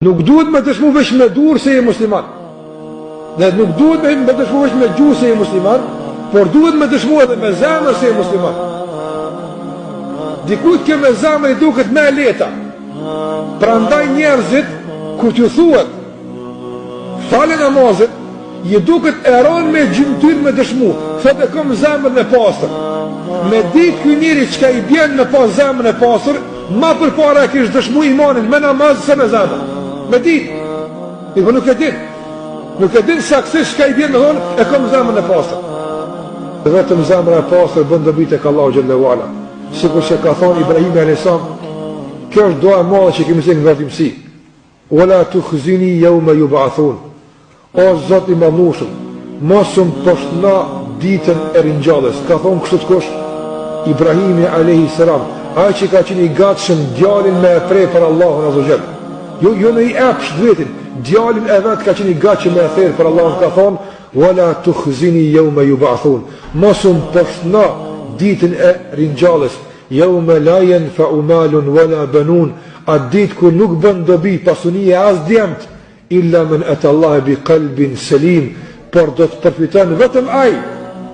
Nuk duhet me dëshmu veç me dur se je musliman. Dhe nuk duhet me dëshmu veç me gjuhë se je musliman, por duhet me dëshmu edhe me zemër se je musliman. Dikujt kjo me zemër i duket me leta. Prandaj njerëzit, kur t'ju thuhet fale namazit, i duket eron me gjymtyr me dëshmu. Thot e kom zemër në pastër. Me dit ky njeri çka i bjen me pas zemër në pastër, ma përpara e kish dëshmu imanin me namaz se me zemër. Me dit, po nuk e din. Nuk e din saksisht çka i bjen me thonë e kom zemër në pastër. Vetëm zemra e pastër bën dobi tek Allahu xhallahu ala. Sikur që ka thonë Ibrahim alayhis salam, kjo është dua e madhe që kemi thënë në vërtetësi. Wala tukhzini yawma yub'athun. O Zot i madhëshëm, mos më poshtna ditën e ringjalljes. Ka thonë kështu të kush? Ibrahimi alayhis salam, ai që ka qenë i gatshëm djalin me e prej për Allahun azza xal. Jo në i epsh vetin, djalin e vet ka qenë i gatshëm me e thirr për Allahun, ka thonë wala tukhzini yawma yub'athun. Mos më poshtna ditën e ringjalljes. Yawma la yanfa'u malun wala banun. Atë ditë kur nuk bën dobi pasunia as djemt, illa men ata Allah bi qalbin salim, por do të përfiton vetëm ai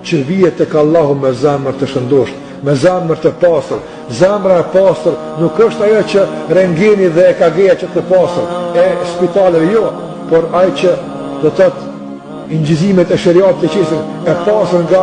që vihet tek Allahu me zemër të shëndosh, me zemër të pastër. Zemra e pastër nuk është ajo që rengeni dhe EKG-ja që të pastër e spitaleve, jo, por ai që do të thotë ingjizimet e shariatit të qesin, e pastër nga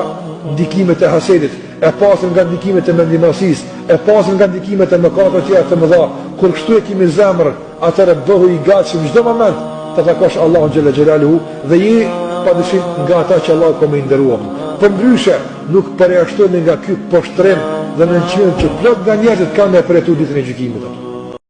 ndikimet e hasedit, e pastër nga ndikimet e mendimasisë, e pastër nga ndikimet e mëkateve të tjera të mëdha. Kur kështu e kemi zemrën, atëherë bëhu i gatshëm çdo moment të takosh Allahun xhalla xhelaluhu dhe je padyshim nga ata që Allah ka më nderuar. Përndryshe nuk përjashtohemi nga ky poshtrim dhe nënçmim që plot nga njerëzit kanë me përjetu ditën e gjykimit.